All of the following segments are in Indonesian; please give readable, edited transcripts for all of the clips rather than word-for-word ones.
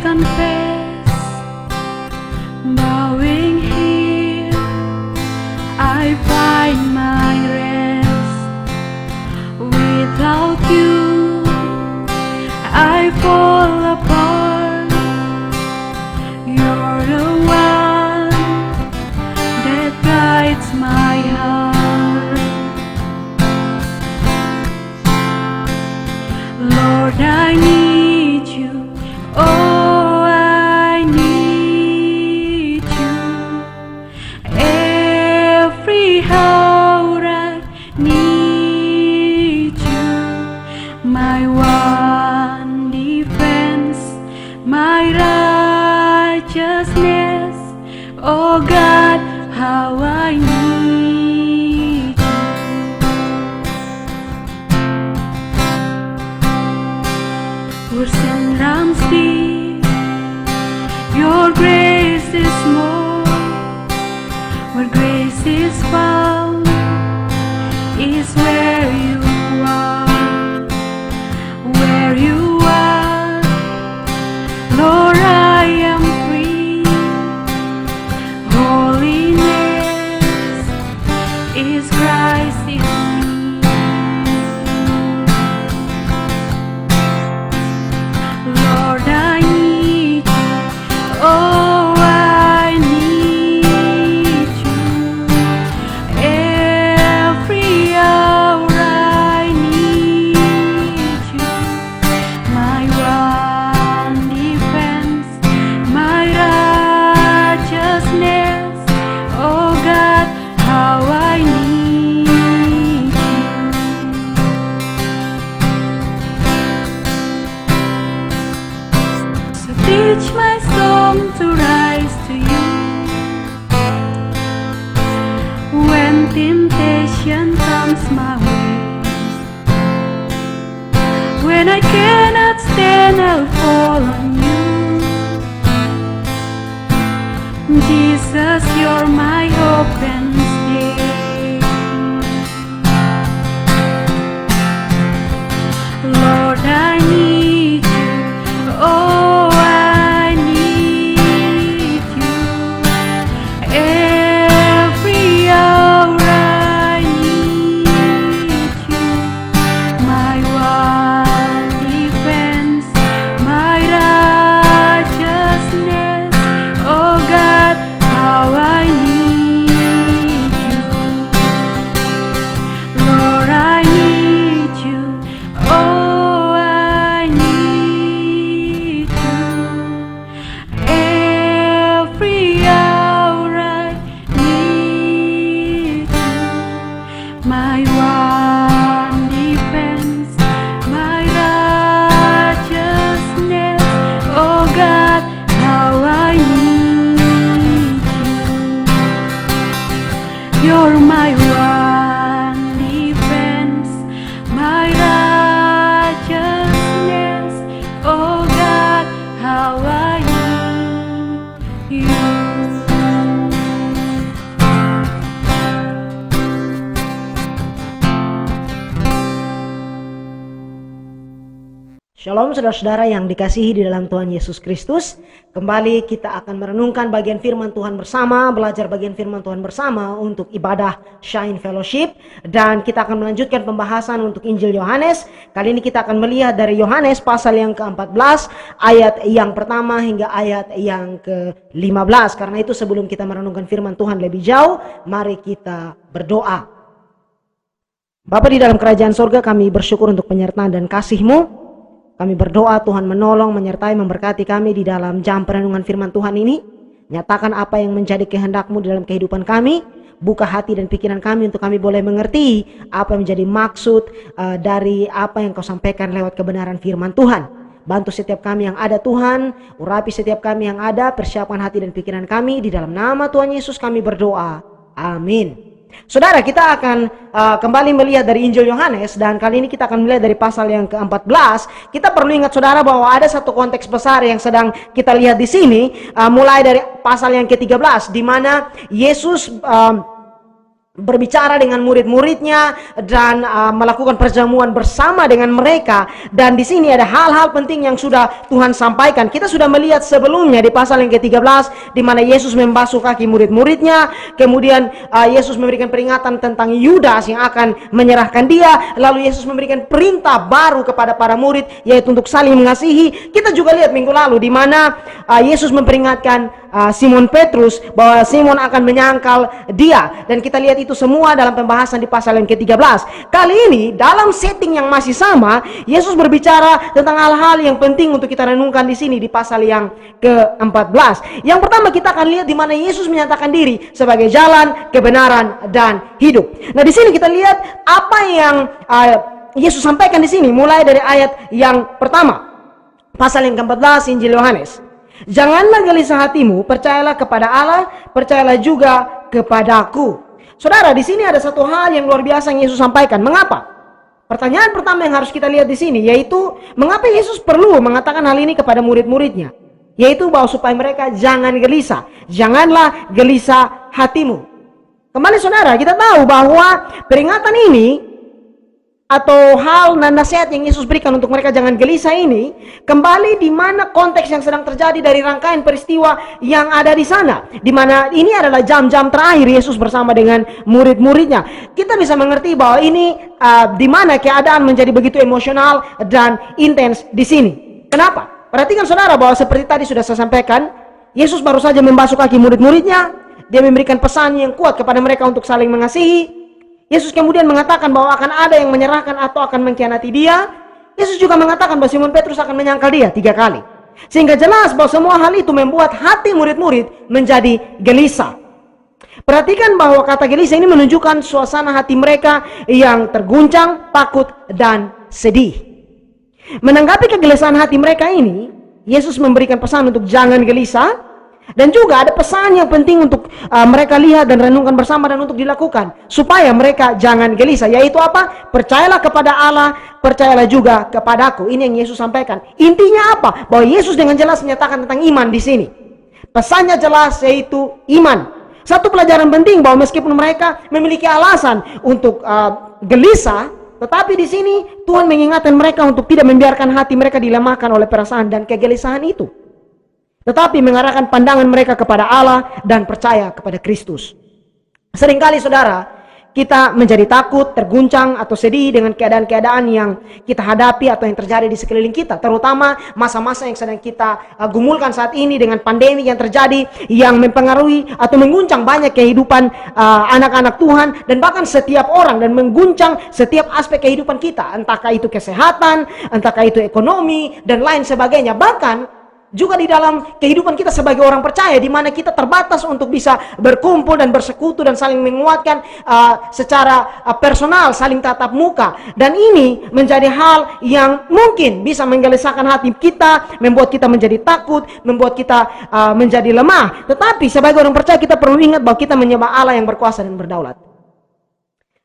confess, bowing here, I find my rest. Without you, I fall apart. You're the one that guides my heart. Lord, I need you. Oh, I need you. Every hour I need you. My one defense, my righteousness. Oh God, how I need you. Worse than rams deep, your grace is more. Where grace is found is where you are. Where you are, Lord, I am free. Holiness is Christ in me. Lord, I need you. Oh, I need you. Every hour I need you. My one defense, my righteousness. Oh God, how I need you. So teach my song to rise to you when temptation comes my way. When I cannot stand, I'll fall on you. Jesus, you're my hope and stay. Lord, I need you. Oh, I need you. Every hour I need you. My one defense, my righteousness. Oh God, how I need you. Lord, I need you. Oh, I need you. Every hour I need you. My one defense, my righteousness. Oh God, how I need you. You're my one defense, my righteousness. Oh God, how I need you. Shalom saudara-saudara yang dikasihi di dalam Tuhan Yesus Kristus. Kembali kita akan merenungkan bagian firman Tuhan bersama, belajar bagian firman Tuhan bersama untuk ibadah Shine Fellowship. Dan kita akan melanjutkan pembahasan untuk Injil Yohanes. Kali ini kita akan melihat dari Yohanes pasal yang ke-14, ayat yang pertama hingga ayat yang ke-15. Karena itu sebelum kita merenungkan firman Tuhan lebih jauh, mari kita berdoa. Bapa di dalam kerajaan surga, kami bersyukur untuk penyertaan dan kasih-Mu. Kami berdoa Tuhan menolong, menyertai, memberkati kami di dalam jam perenungan firman Tuhan ini. Nyatakan apa yang menjadi kehendak-Mu di dalam kehidupan kami. Buka hati dan pikiran kami untuk kami boleh mengerti apa yang menjadi maksud dari apa yang Kau sampaikan lewat kebenaran firman Tuhan. Bantu setiap kami yang ada Tuhan, urapi setiap kami yang ada, persiapkan hati dan pikiran kami. Di dalam nama Tuhan Yesus kami berdoa. Amin. Saudara, kita akan kembali melihat dari Injil Yohanes, dan kali ini kita akan melihat dari pasal yang ke-14. Kita perlu ingat saudara bahwa ada satu konteks besar yang sedang kita lihat di sini, mulai dari pasal yang ke-13 di mana Yesus berbicara dengan murid-muridnya dan melakukan perjamuan bersama dengan mereka. Dan di sini ada hal-hal penting yang sudah Tuhan sampaikan. Kita sudah melihat sebelumnya di pasal yang ke-13 di mana Yesus membasuh kaki murid-muridnya. Kemudian Yesus memberikan peringatan tentang Yudas yang akan menyerahkan dia. Lalu Yesus memberikan perintah baru kepada para murid, yaitu untuk saling mengasihi. Kita juga lihat minggu lalu di mana Yesus memperingatkan Simon Petrus bahwa Simon akan menyangkal dia, dan kita lihat itu semua dalam pembahasan di pasal yang ke-13. Kali ini dalam setting yang masih sama, Yesus berbicara tentang hal-hal yang penting untuk kita renungkan di sini di pasal yang ke-14. Yang pertama kita akan lihat di mana Yesus menyatakan diri sebagai jalan, kebenaran, dan hidup. Nah, di sini kita lihat apa yang Yesus sampaikan di sini mulai dari ayat yang pertama. Pasal yang ke-14 Injil Yohanes. Janganlah gelisah hatimu, percayalah kepada Allah, percayalah juga kepadaku. Saudara, di sini ada satu hal yang luar biasa yang Yesus sampaikan. Mengapa? Pertanyaan pertama yang harus kita lihat di sini yaitu mengapa Yesus perlu mengatakan hal ini kepada murid-muridnya? Yaitu bahwa supaya mereka jangan gelisah. Janganlah gelisah hatimu. Kembali saudara, kita tahu bahwa peringatan ini atau hal dan nasihat yang Yesus berikan untuk mereka jangan gelisah ini kembali di mana konteks yang sedang terjadi dari rangkaian peristiwa yang ada di sana, di mana ini adalah jam-jam terakhir Yesus bersama dengan murid-muridnya. Kita bisa mengerti bahwa ini di mana keadaan menjadi begitu emosional dan intens di sini. Kenapa? Perhatikan saudara bahwa seperti tadi sudah saya sampaikan, Yesus baru saja membasuh kaki murid-muridnya. Dia memberikan pesan yang kuat kepada mereka untuk saling mengasihi. Yesus kemudian mengatakan bahwa akan ada yang menyerahkan atau akan mengkhianati dia. Yesus juga mengatakan bahwa Simon Petrus akan menyangkal dia 3 kali. Sehingga jelas bahwa semua hal itu membuat hati murid-murid menjadi gelisah. Perhatikan bahwa kata gelisah ini menunjukkan suasana hati mereka yang terguncang, takut, dan sedih. Menanggapi kegelisahan hati mereka ini, Yesus memberikan pesan untuk jangan gelisah. Dan juga ada pesan yang penting untuk mereka lihat dan renungkan bersama dan untuk dilakukan supaya mereka jangan gelisah, yaitu apa? Percayalah kepada Allah, percayalah juga kepadaku. Ini yang Yesus sampaikan. Intinya apa? Bahwa Yesus dengan jelas menyatakan tentang iman di sini. Pesannya jelas, yaitu iman. Satu pelajaran penting bahwa meskipun mereka memiliki alasan untuk gelisah, tetapi di sini Tuhan mengingatkan mereka untuk tidak membiarkan hati mereka dilemahkan oleh perasaan dan kegelisahan itu, tetapi mengarahkan pandangan mereka kepada Allah dan percaya kepada Kristus. Seringkali saudara, kita menjadi takut, terguncang, atau sedih dengan keadaan-keadaan yang kita hadapi atau yang terjadi di sekeliling kita. Terutama masa-masa yang sedang kita gumulkan saat ini dengan pandemi yang terjadi, yang mempengaruhi atau mengguncang banyak kehidupan anak-anak Tuhan, dan bahkan setiap orang, dan mengguncang setiap aspek kehidupan kita. Entahkah itu kesehatan, entahkah itu ekonomi, dan lain sebagainya. Bahkan juga di dalam kehidupan kita sebagai orang percaya, di mana kita terbatas untuk bisa berkumpul dan bersekutu dan saling menguatkan secara personal, saling tatap muka. Dan ini menjadi hal yang mungkin bisa menggelisahkan hati kita, membuat kita menjadi takut, membuat kita menjadi lemah. Tetapi sebagai orang percaya kita perlu ingat bahwa kita menyembah Allah yang berkuasa dan berdaulat.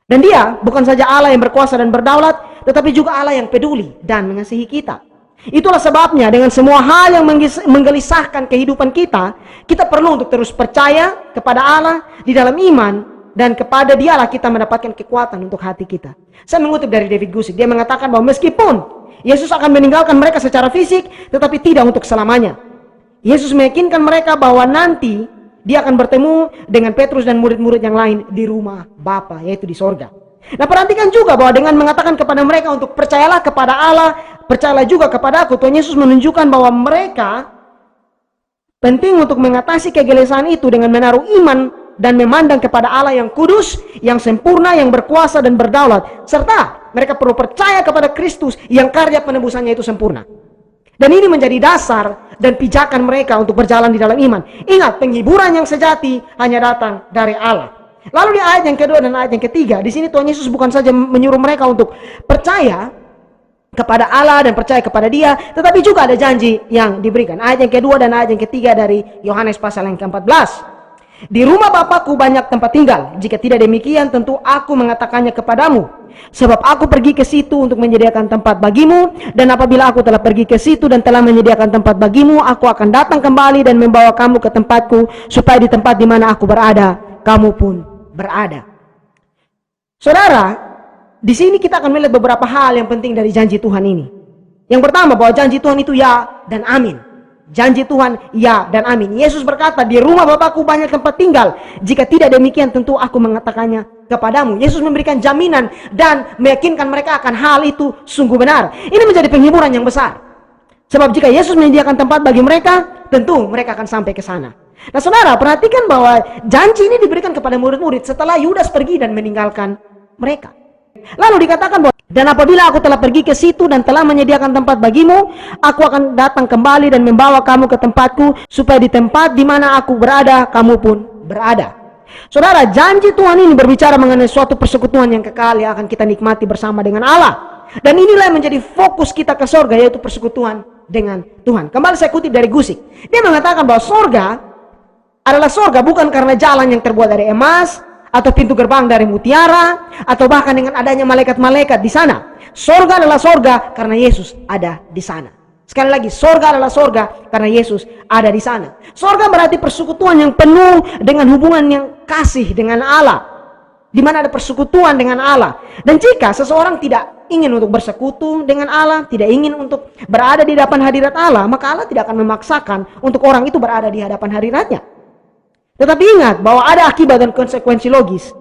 Dan dia bukan saja Allah yang berkuasa dan berdaulat, tetapi juga Allah yang peduli dan mengasihi kita. Itulah sebabnya dengan semua hal yang menggelisahkan kehidupan kita, kita perlu untuk terus percaya kepada Allah di dalam iman, dan kepada Dialah kita mendapatkan kekuatan untuk hati kita. Saya mengutip dari David Guzik, dia mengatakan bahwa meskipun Yesus akan meninggalkan mereka secara fisik, tetapi tidak untuk selamanya. Yesus meyakinkan mereka bahwa nanti dia akan bertemu dengan Petrus dan murid-murid yang lain di rumah Bapa, yaitu di sorga. Nah, perhatikan juga bahwa dengan mengatakan kepada mereka untuk percayalah kepada Allah, percayalah juga kepada aku, Tuhan Yesus menunjukkan bahwa mereka penting untuk mengatasi kegelisahan itu dengan menaruh iman dan memandang kepada Allah yang kudus, yang sempurna, yang berkuasa dan berdaulat. Serta mereka perlu percaya kepada Kristus yang karya penebusannya itu sempurna. Dan ini menjadi dasar dan pijakan mereka untuk berjalan di dalam iman. Ingat, penghiburan yang sejati hanya datang dari Allah. Lalu di ayat yang kedua dan ayat yang ketiga, di sini Tuhan Yesus bukan saja menyuruh mereka untuk percaya kepada Allah dan percaya kepada Dia, tetapi juga ada janji yang diberikan. Ayat yang kedua dan ayat yang ketiga dari Yohanes pasal yang ke-14. Di rumah Bapakku banyak tempat tinggal. Jika tidak demikian, tentu aku mengatakannya kepadamu. Sebab aku pergi ke situ untuk menyediakan tempat bagimu, dan apabila aku telah pergi ke situ dan telah menyediakan tempat bagimu, aku akan datang kembali dan membawa kamu ke tempatku, supaya di tempat di mana aku berada, kamu pun berada. Saudara, di sini kita akan melihat beberapa hal yang penting dari janji Tuhan ini. Yang pertama, bahwa janji Tuhan itu ya dan amin. Janji Tuhan ya dan amin. Yesus berkata, di rumah Bapakku banyak tempat tinggal. Jika tidak demikian tentu aku mengatakannya kepadamu. Yesus memberikan jaminan dan meyakinkan mereka akan hal itu sungguh benar. Ini menjadi penghiburan yang besar. Sebab jika Yesus menyediakan tempat bagi mereka, tentu mereka akan sampai ke sana. Nah saudara, perhatikan bahwa janji ini diberikan kepada murid-murid setelah Yudas pergi dan meninggalkan mereka. Lalu dikatakan bahwa, dan apabila aku telah pergi ke situ dan telah menyediakan tempat bagimu, aku akan datang kembali dan membawa kamu ke tempatku, supaya di tempat di mana aku berada, kamu pun berada. Saudara, janji Tuhan ini berbicara mengenai suatu persekutuan yang kekal yang akan kita nikmati bersama dengan Allah. Dan inilah yang menjadi fokus kita ke sorga, yaitu persekutuan dengan Tuhan. Kembali saya kutip dari Gusik. Dia mengatakan bahwa sorga adalah sorga bukan karena jalan yang terbuat dari emas, atau pintu gerbang dari mutiara, atau bahkan dengan adanya malaikat-malaikat di sana. Sorga adalah sorga karena Yesus ada di sana. Sekali lagi, sorga adalah sorga karena Yesus ada di sana. Sorga berarti persekutuan yang penuh dengan hubungan yang kasih dengan Allah, di mana ada persekutuan dengan Allah. Dan jika seseorang tidak ingin untuk bersekutu dengan Allah, tidak ingin untuk berada di hadapan hadirat Allah, maka Allah tidak akan memaksakan untuk orang itu berada di hadapan hadiratnya. Tetapi ingat bahwa ada akibat dan konsekuensi logis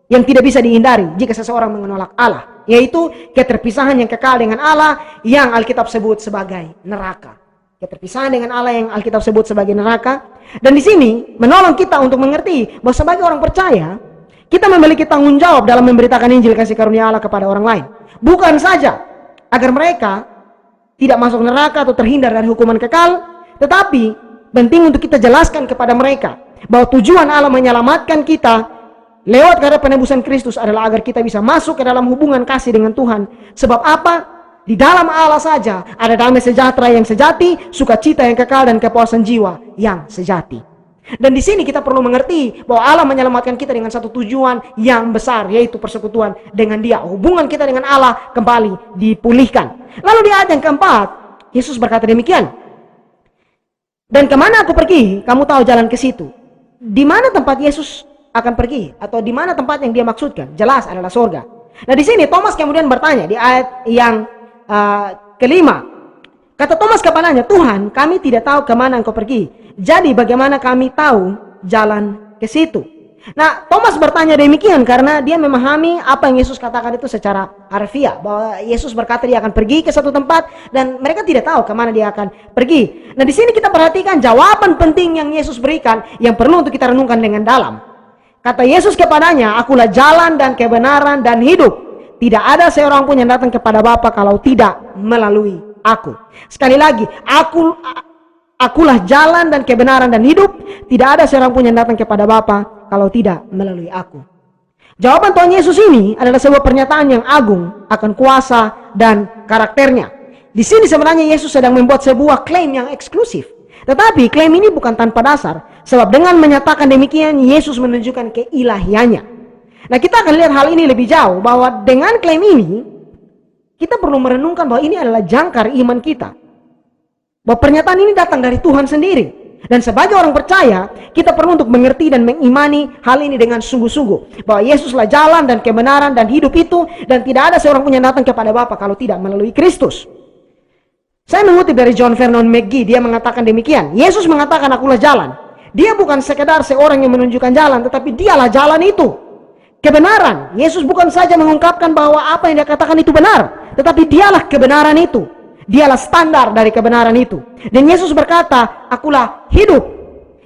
yang tidak bisa dihindari jika seseorang menolak Allah, yaitu keterpisahan yang kekal dengan Allah yang Alkitab sebut sebagai neraka. Keterpisahan dengan Allah yang Alkitab sebut sebagai neraka. Dan di sini menolong kita untuk mengerti bahwa sebagai orang percaya, kita memiliki tanggung jawab dalam memberitakan Injil kasih karunia Allah kepada orang lain. Bukan saja agar mereka tidak masuk neraka atau terhindar dari hukuman kekal, tetapi penting untuk kita jelaskan kepada mereka bahwa tujuan Allah menyelamatkan kita lewat karya penebusan Kristus adalah agar kita bisa masuk ke dalam hubungan kasih dengan Tuhan. Sebab apa? Di dalam Allah saja ada damai sejahtera yang sejati, sukacita yang kekal, dan kepuasan jiwa yang sejati. Dan di sini kita perlu mengerti bahwa Allah menyelamatkan kita dengan satu tujuan yang besar, yaitu persekutuan dengan Dia. Hubungan kita dengan Allah kembali dipulihkan. Lalu di ayat yang keempat, Yesus berkata demikian, dan kemana aku pergi, kamu tahu jalan ke situ. Di mana tempat Yesus akan pergi, atau di mana tempat yang Dia maksudkan? Jelas adalah surga. Nah di sini Thomas kemudian bertanya di ayat yang kelima. Kata Thomas kepadanya, Tuhan, kami tidak tahu kemana Engkau pergi. Jadi bagaimana kami tahu jalan ke situ? Nah Thomas bertanya demikian karena dia memahami apa yang Yesus katakan itu secara harfiah, bahwa Yesus berkata dia akan pergi ke satu tempat dan mereka tidak tahu kemana dia akan pergi. Nah di sini kita perhatikan jawaban penting yang Yesus berikan yang perlu untuk kita renungkan dengan dalam. Kata Yesus kepadanya, akulah jalan dan kebenaran dan hidup. Tidak ada seorang pun yang datang kepada Bapa kalau tidak melalui aku. Sekali lagi, akulah jalan dan kebenaran dan hidup. Tidak ada seorang pun yang datang kepada Bapa kalau tidak melalui aku. Jawaban Tuhan Yesus ini adalah sebuah pernyataan yang agung akan kuasa dan karakternya. Di sini sebenarnya Yesus sedang membuat sebuah klaim yang eksklusif. Tetapi klaim ini bukan tanpa dasar. Sebab dengan menyatakan demikian, Yesus menunjukkan keilahiannya. Nah kita akan lihat hal ini lebih jauh, bahwa dengan klaim ini, kita perlu merenungkan bahwa ini adalah jangkar iman kita. Bahwa pernyataan ini datang dari Tuhan sendiri. Dan sebagai orang percaya, kita perlu untuk mengerti dan mengimani hal ini dengan sungguh-sungguh. Bahwa Yesuslah jalan dan kebenaran dan hidup itu, dan tidak ada seorang pun yang datang kepada Bapa kalau tidak melalui Kristus. Saya mengutip dari John Vernon McGee, dia mengatakan demikian. Yesus mengatakan, akulah jalan. Dia bukan sekedar seorang yang menunjukkan jalan, tetapi dialah jalan itu. Kebenaran, Yesus bukan saja mengungkapkan bahwa apa yang dia katakan itu benar, tetapi dialah kebenaran itu. Dialah standar dari kebenaran itu. Dan Yesus berkata, akulah hidup.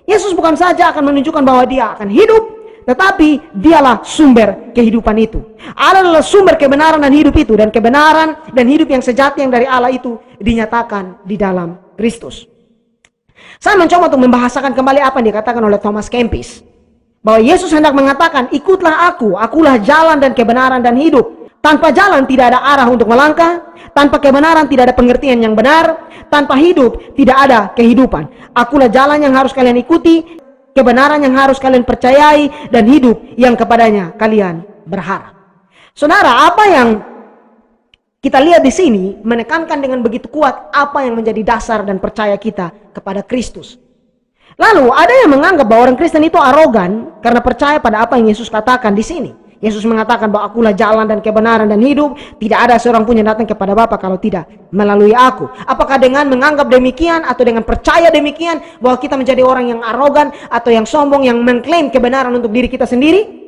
Yesus bukan saja akan menunjukkan bahwa dia akan hidup, tetapi dialah sumber kehidupan itu. Allah adalah sumber kebenaran dan hidup itu. Dan kebenaran dan hidup yang sejati yang dari Allah itu dinyatakan di dalam Kristus. Saya mencoba untuk membahasakan kembali apa yang dikatakan oleh Thomas Kempis. Bahwa Yesus hendak mengatakan, ikutlah aku, akulah jalan dan kebenaran dan hidup. Tanpa jalan tidak ada arah untuk melangkah. Tanpa kebenaran tidak ada pengertian yang benar. Tanpa hidup tidak ada kehidupan. Akulah jalan yang harus kalian ikuti, kebenaran yang harus kalian percayai, dan hidup yang kepadanya kalian berharap. Saudara, apa yang kita lihat di sini menekankan dengan begitu kuat apa yang menjadi dasar dan percaya kita kepada Kristus. Lalu ada yang menganggap bahwa orang Kristen itu arogan karena percaya pada apa yang Yesus katakan di sini. Yesus mengatakan bahwa akulah jalan dan kebenaran dan hidup. Tidak ada seorang pun yang datang kepada Bapa kalau tidak melalui aku. Apakah dengan menganggap demikian atau dengan percaya demikian bahwa kita menjadi orang yang arogan atau yang sombong yang mengklaim kebenaran untuk diri kita sendiri?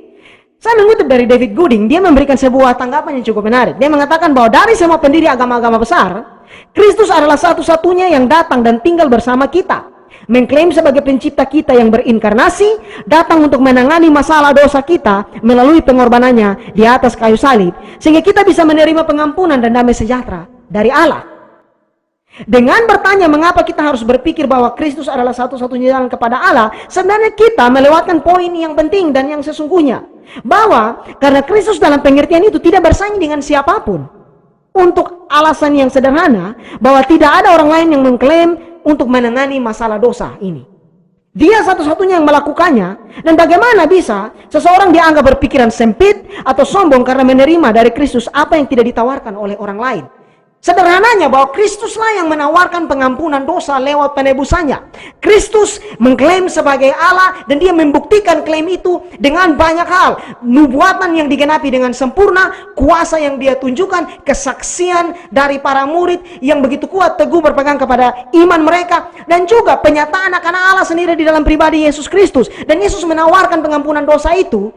Saya mengutip dari David Gooding, dia memberikan sebuah tanggapan yang cukup menarik. Dia mengatakan bahwa dari semua pendiri agama-agama besar, Kristus adalah satu-satunya yang datang dan tinggal bersama kita. Mengklaim sebagai pencipta kita yang berinkarnasi, datang untuk menangani masalah dosa kita melalui pengorbanannya di atas kayu salib, sehingga kita bisa menerima pengampunan dan damai sejahtera dari Allah. Dengan bertanya mengapa kita harus berpikir bahwa Kristus adalah satu-satunya jalan kepada Allah, sebenarnya kita melewatkan poin yang penting dan yang sesungguhnya, bahwa karena Kristus dalam pengertian itu tidak bersaing dengan siapapun, untuk alasan yang sederhana bahwa tidak ada orang lain yang mengklaim untuk menangani masalah dosa ini. Dia satu-satunya yang melakukannya. Dan bagaimana bisa seseorang dianggap berpikiran sempit atau sombong karena menerima dari Kristus apa yang tidak ditawarkan oleh orang lain? Sederhananya bahwa Kristuslah yang menawarkan pengampunan dosa lewat penebusannya. Kristus mengklaim sebagai Allah dan dia membuktikan klaim itu dengan banyak hal. Nubuatan yang digenapi dengan sempurna, kuasa yang dia tunjukkan, kesaksian dari para murid yang begitu kuat teguh berpegang kepada iman mereka, dan juga penyataan akan Allah sendiri di dalam pribadi Yesus Kristus. Dan Yesus menawarkan pengampunan dosa itu.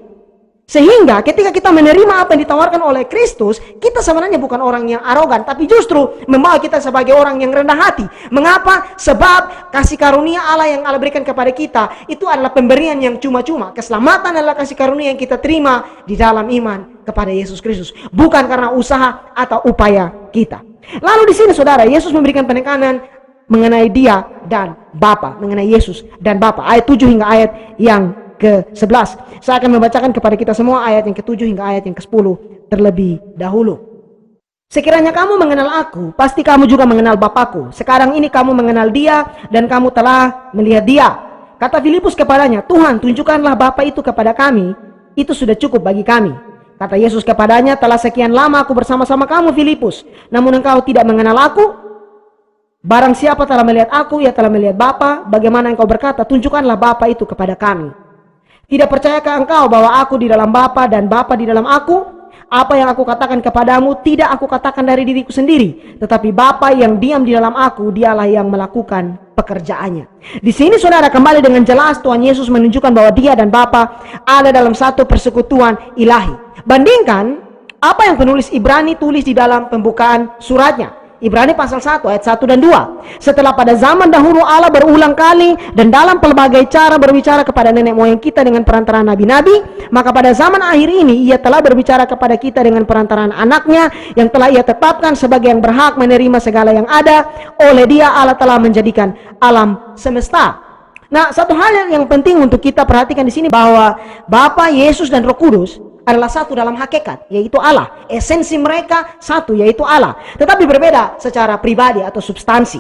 Sehingga ketika kita menerima apa yang ditawarkan oleh Kristus, kita sebenarnya bukan orang yang arogan, tapi justru membawa kita sebagai orang yang rendah hati. Mengapa? Sebab kasih karunia Allah yang Allah berikan kepada kita itu adalah pemberian yang cuma-cuma. Keselamatan adalah kasih karunia yang kita terima di dalam iman kepada Yesus Kristus, bukan karena usaha atau upaya kita. Lalu di sini saudara, Yesus memberikan penekanan mengenai dia dan Bapa, mengenai Yesus dan Bapa. Ayat 7 hingga ayat yang ke-11. Saya akan membacakan kepada kita semua ayat yang ke-7 hingga ayat yang ke-10 terlebih dahulu. Sekiranya kamu mengenal aku, pasti kamu juga mengenal Bapakku. Sekarang ini kamu mengenal dia dan kamu telah melihat dia. Kata Filipus kepadanya, Tuhan, tunjukkanlah Bapa itu kepada kami, itu sudah cukup bagi kami. Kata Yesus kepadanya, telah sekian lama aku bersama-sama kamu Filipus, namun engkau tidak mengenal aku? Barang siapa telah melihat aku, ia telah melihat Bapa. Bagaimana engkau berkata, tunjukkanlah Bapa itu kepada kami? Tidak percayakah engkau bahwa aku di dalam Bapa dan Bapa di dalam aku? Apa yang aku katakan kepadamu tidak aku katakan dari diriku sendiri, tetapi Bapa yang diam di dalam aku, dialah yang melakukan pekerjaannya. Di sini saudara, kembali dengan jelas Tuhan Yesus menunjukkan bahwa dia dan Bapa ada dalam satu persekutuan ilahi. Bandingkan apa yang penulis Ibrani tulis di dalam pembukaan suratnya. Ibrani pasal 1 ayat 1 dan 2. Setelah pada zaman dahulu Allah berulang kali dan dalam pelbagai cara berbicara kepada nenek moyang kita dengan perantaraan nabi-nabi, maka pada zaman akhir ini ia telah berbicara kepada kita dengan perantaraan anaknya yang telah ia tetapkan sebagai yang berhak menerima segala yang ada. Oleh dia Allah telah menjadikan alam semesta. Nah, satu hal yang penting untuk kita perhatikan di sini bahwa Bapa, Yesus dan Roh Kudus adalah satu dalam hakikat, yaitu Allah. Esensi mereka satu, yaitu Allah. Tetapi berbeda secara pribadi atau substansi.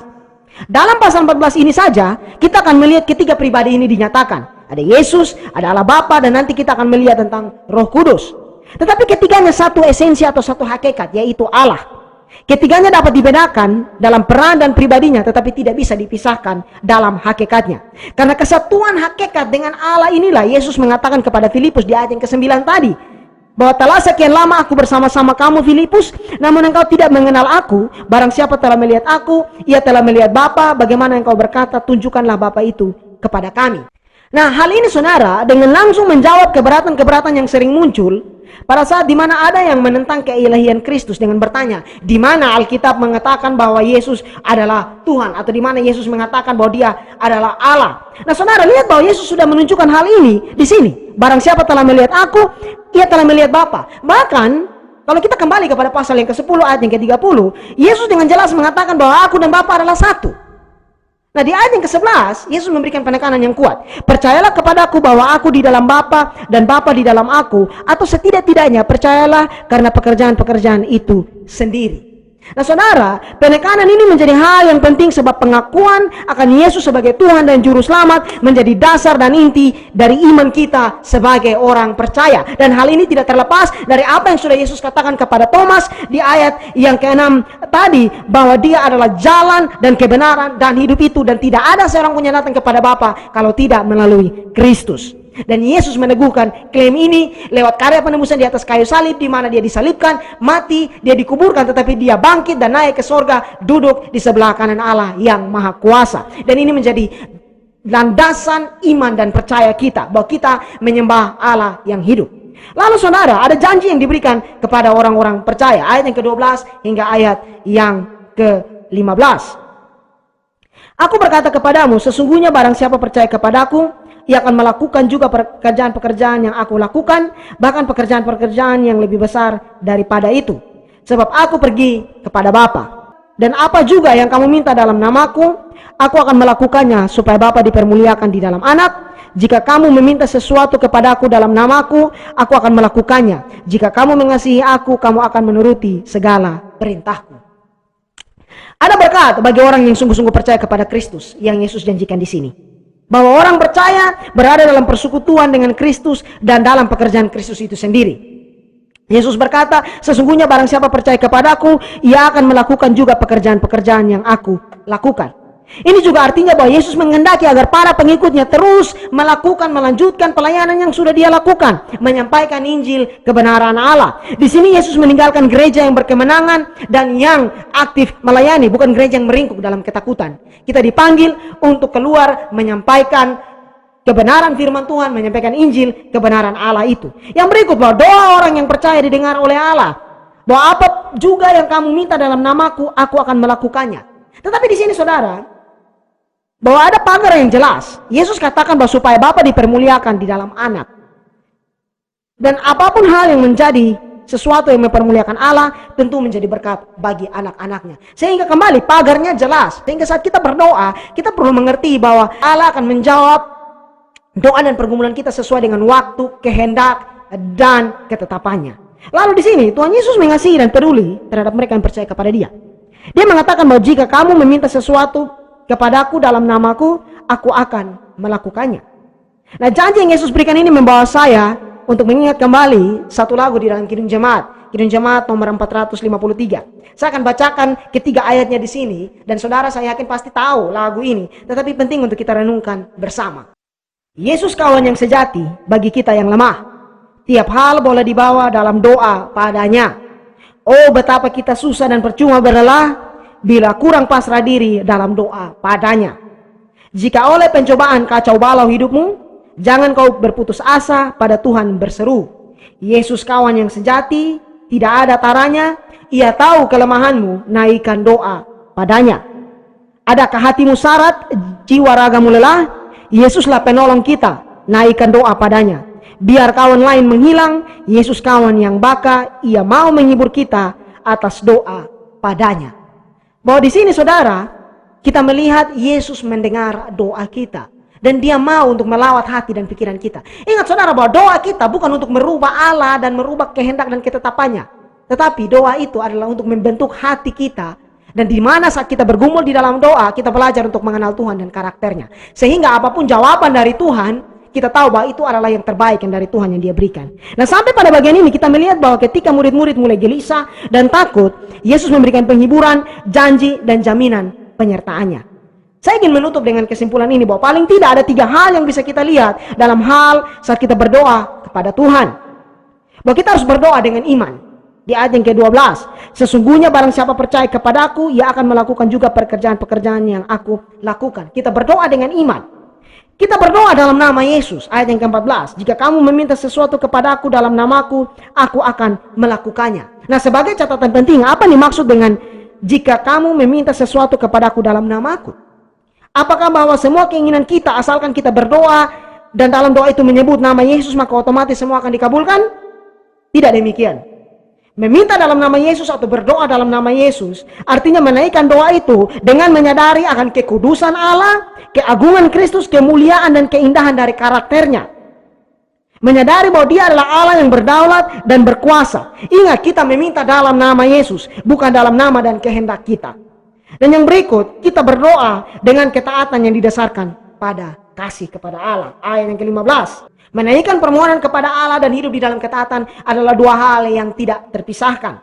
Dalam pasal 14 ini saja, kita akan melihat ketiga pribadi ini dinyatakan. Ada Yesus, ada Allah Bapa, dan nanti kita akan melihat tentang Roh Kudus. Tetapi ketiganya satu esensi atau satu hakikat, yaitu Allah. Ketiganya dapat dibedakan dalam peran dan pribadinya, tetapi tidak bisa dipisahkan dalam hakikatnya. Karena kesatuan hakikat dengan Allah inilah Yesus mengatakan kepada Filipus di ayat yang ke-9 tadi, bahwa telah sekian lama aku bersama-sama kamu Filipus, namun engkau tidak mengenal aku. Barang siapa telah melihat aku, ia telah melihat Bapa. Bagaimana engkau berkata, tunjukkanlah Bapa itu kepada kami. Nah, hal ini saudara dengan langsung menjawab keberatan-keberatan yang sering muncul pada saat dimana ada yang menentang keilahian Kristus dengan bertanya, di mana Alkitab mengatakan bahwa Yesus adalah Tuhan, atau di mana Yesus mengatakan bahwa dia adalah Allah. Nah, saudara lihat bahwa Yesus sudah menunjukkan hal ini di sini. Barang siapa telah melihat aku, ia telah melihat Bapa. Bahkan kalau kita kembali kepada pasal yang ke-10 ayat yang ke-30, Yesus dengan jelas mengatakan bahwa aku dan Bapa adalah satu. Nah, di ayat yang ke-11, Yesus memberikan penekanan yang kuat. Percayalah kepadaku bahwa aku di dalam Bapa dan Bapa di dalam aku, atau setidak-tidaknya percayalah karena pekerjaan-pekerjaan itu sendiri. Nah, saudara, penekanan ini menjadi hal yang penting sebab pengakuan akan Yesus sebagai Tuhan dan Juru Selamat menjadi dasar dan inti dari iman kita sebagai orang percaya. Dan hal ini tidak terlepas dari apa yang sudah Yesus katakan kepada Thomas di ayat yang ke-6 tadi, bahwa dia adalah jalan dan kebenaran dan hidup itu, dan tidak ada seorang pun yang datang kepada Bapa kalau tidak melalui Kristus. Dan Yesus meneguhkan klaim ini lewat karya penebusan di atas kayu salib, di mana dia disalibkan, mati, dia dikuburkan, tetapi dia bangkit dan naik ke sorga, duduk di sebelah kanan Allah yang Maha Kuasa. Dan ini menjadi landasan iman dan percaya kita bahwa kita menyembah Allah yang hidup. Lalu saudara, ada janji yang diberikan kepada orang-orang percaya. Ayat yang ke-12 hingga ayat yang ke-15. Aku berkata kepadamu, sesungguhnya barang siapa percaya kepadaku, ia akan melakukan juga pekerjaan-pekerjaan yang aku lakukan, bahkan pekerjaan-pekerjaan yang lebih besar daripada itu. Sebab aku pergi kepada Bapa. Dan apa juga yang kamu minta dalam namaku, aku akan melakukannya supaya Bapa dipermuliakan di dalam Anak. Jika kamu meminta sesuatu kepadaku dalam namaku, aku akan melakukannya. Jika kamu mengasihi aku, kamu akan menuruti segala perintahku. Ada berkat bagi orang yang sungguh-sungguh percaya kepada Kristus yang Yesus janjikan di sini. Bahwa orang percaya berada dalam persekutuan dengan Kristus dan dalam pekerjaan Kristus itu sendiri. Yesus berkata, sesungguhnya barang siapa percaya kepadaku, ia akan melakukan juga pekerjaan-pekerjaan yang aku lakukan. Ini juga artinya bahwa Yesus menghendaki agar para pengikutnya terus melanjutkan pelayanan yang sudah dia lakukan, menyampaikan Injil kebenaran Allah. Di sini Yesus meninggalkan gereja yang berkemenangan dan yang aktif melayani, bukan gereja yang meringkuk dalam ketakutan. Kita dipanggil untuk keluar menyampaikan kebenaran firman Tuhan, menyampaikan Injil kebenaran Allah itu. Yang berikut, bahwa doa orang yang percaya didengar oleh Allah. Bahwa apa juga yang kamu minta dalam namaku, aku akan melakukannya. Tetapi di sini saudara, bahwa ada pagar yang jelas. Yesus katakan bahwa supaya Bapa dipermuliakan di dalam Anak. Dan apapun hal yang menjadi sesuatu yang mempermuliakan Allah, tentu menjadi berkat bagi anak-anaknya. Sehingga kembali pagarnya jelas. Sehingga saat kita berdoa, kita perlu mengerti bahwa Allah akan menjawab doa dan pergumulan kita sesuai dengan waktu, kehendak, dan ketetapannya. Lalu di sini Tuhan Yesus mengasihi dan peduli terhadap mereka yang percaya kepada Dia. Dia mengatakan bahwa jika kamu meminta sesuatu kepadaku dalam namaku, aku akan melakukannya. Nah, janji yang Yesus berikan ini membawa saya untuk mengingat kembali satu lagu di dalam Kidung Jemaat. Kidung Jemaat nomor 453. Saya akan bacakan ketiga ayatnya di sini, dan saudara saya yakin pasti tahu lagu ini, tetapi penting untuk kita renungkan bersama. Yesus kawan yang sejati bagi kita yang lemah. Tiap hal boleh dibawa dalam doa padanya. Oh, betapa kita susah dan percuma berlelah bila kurang pasrah diri dalam doa padanya. Jika oleh pencobaan kacau balau hidupmu, jangan kau berputus asa, pada Tuhan berseru. Yesus kawan yang sejati, tidak ada taranya, Ia tahu kelemahanmu, naikkan doa padanya. Adakah hatimu syarat, jiwa ragamu lelah? Yesuslah penolong kita, naikkan doa padanya. Biar kawan lain menghilang, Yesus kawan yang baka, Ia mau menghibur kita atas doa padanya. Bahwa di sini saudara, kita melihat Yesus mendengar doa kita. Dan Dia mau untuk melawat hati dan pikiran kita. Ingat saudara bahwa doa kita bukan untuk merubah Allah dan merubah kehendak dan ketetapannya. Tetapi doa itu adalah untuk membentuk hati kita. Dan di mana saat kita bergumul di dalam doa, kita belajar untuk mengenal Tuhan dan karakternya. Sehingga apapun jawaban dari Tuhan, kita tahu bahwa itu adalah yang terbaik yang dari Tuhan yang Dia berikan. Nah, sampai pada bagian ini kita melihat bahwa ketika murid-murid mulai gelisah dan takut, Yesus memberikan penghiburan, janji, dan jaminan penyertaannya. Saya ingin menutup dengan kesimpulan ini bahwa paling tidak ada 3 hal yang bisa kita lihat dalam hal saat kita berdoa kepada Tuhan. Bahwa kita harus berdoa dengan iman. Di ayat yang ke-12, sesungguhnya barang siapa percaya kepadaku, ia akan melakukan juga pekerjaan-pekerjaan yang aku lakukan. Kita berdoa dengan iman. Kita berdoa dalam nama Yesus. Ayat yang ke-14. Jika kamu meminta sesuatu kepadaku dalam namaku, aku akan melakukannya. Nah, sebagai catatan penting, apa nih maksud dengan jika kamu meminta sesuatu kepadaku dalam namaku? Apakah bahwa semua keinginan kita, asalkan kita berdoa dan dalam doa itu menyebut nama Yesus, maka otomatis semua akan dikabulkan? Tidak demikian. Meminta dalam nama Yesus atau berdoa dalam nama Yesus artinya menaikkan doa itu dengan menyadari akan kekudusan Allah, keagungan Kristus, kemuliaan dan keindahan dari karakternya. Menyadari bahwa Dia adalah Allah yang berdaulat dan berkuasa. Ingat, kita meminta dalam nama Yesus, bukan dalam nama dan kehendak kita. Dan yang berikut, kita berdoa dengan ketaatan yang didasarkan pada kasih kepada Allah. Ayat yang ke-15. Menaikkan permohonan kepada Allah dan hidup di dalam ketaatan adalah 2 hal yang tidak terpisahkan.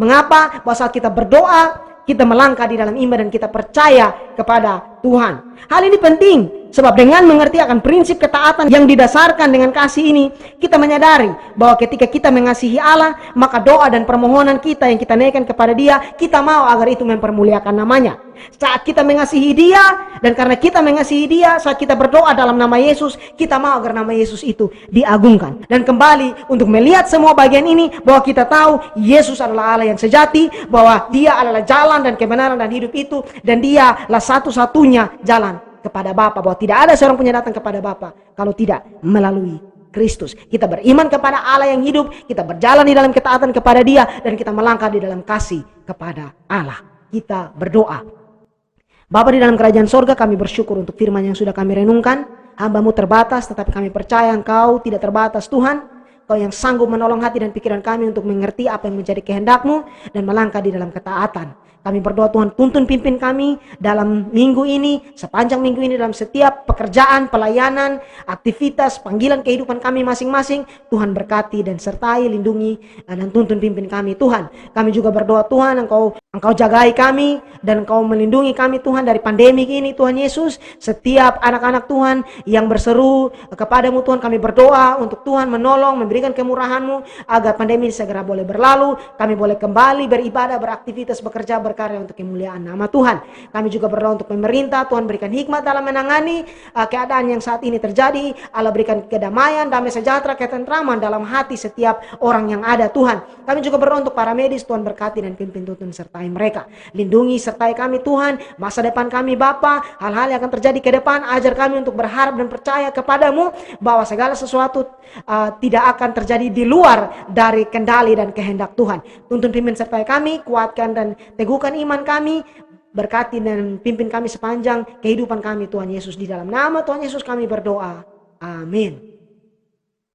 Mengapa? Bahwa saat kita berdoa, kita melangkah di dalam iman dan kita percaya kepada Tuhan. Hal ini penting Sebab dengan mengerti akan prinsip ketaatan yang didasarkan dengan kasih ini, kita menyadari bahwa ketika kita mengasihi Allah, maka doa dan permohonan kita yang kita naikkan kepada Dia, kita mau agar itu mempermuliakan namanya. Saat kita mengasihi Dia, dan karena kita mengasihi Dia, saat kita berdoa dalam nama Yesus, kita mau agar nama Yesus itu diagungkan. Dan kembali untuk melihat semua bagian ini, bahwa kita tahu Yesus adalah Allah yang sejati, bahwa Dia adalah jalan dan kebenaran dan hidup itu, dan Dialah satu-satunya jalan kepada Bapa, bahwa tidak ada seorang pun yang datang kepada Bapa kalau tidak melalui Kristus. Kita beriman kepada Allah yang hidup, kita berjalan di dalam ketaatan kepada Dia, dan kita melangkah di dalam kasih kepada Allah. Kita berdoa. Bapa di dalam kerajaan sorga, kami bersyukur untuk firman yang sudah kami renungkan. Hamba-Mu terbatas, tetapi kami percaya Engkau tidak terbatas Tuhan. Kau yang sanggup menolong hati dan pikiran kami untuk mengerti apa yang menjadi kehendak-Mu dan melangkah di dalam ketaatan. Kami berdoa Tuhan, tuntun pimpin kami dalam minggu ini, sepanjang minggu ini, dalam setiap pekerjaan, pelayanan, aktivitas, panggilan kehidupan kami masing-masing. Tuhan berkati dan sertai, lindungi, dan tuntun pimpin kami Tuhan. Kami juga berdoa Tuhan, Engkau jagai kami, dan Engkau melindungi kami Tuhan dari pandemi ini Tuhan Yesus. Setiap anak-anak Tuhan yang berseru kepadamu Tuhan, kami berdoa untuk Tuhan menolong, memberikan kemurahan-Mu agar pandemi ini segera boleh berlalu. Kami boleh kembali beribadah, beraktivitas, bekerja, berkarya untuk kemuliaan nama Tuhan. Kami juga berdoa untuk pemerintah, Tuhan berikan hikmat dalam menangani keadaan yang saat ini terjadi. Allah berikan kedamaian, damai sejahtera, ketentraman dalam hati setiap orang yang ada Tuhan. Kami juga berdoa untuk para medis, Tuhan berkati dan pimpin tuntun sertai mereka. Lindungi sertai kami Tuhan, masa depan kami Bapa, hal-hal yang akan terjadi ke depan, ajar kami untuk berharap dan percaya kepadamu bahwa segala sesuatu tidak akan terjadi di luar dari kendali dan kehendak Tuhan. Tuntun pimpin sertai kami, kuatkan dan teguhkan iman kami, berkati dan pimpin kami sepanjang kehidupan kami Tuhan Yesus. Di dalam nama Tuhan Yesus kami berdoa. Amin.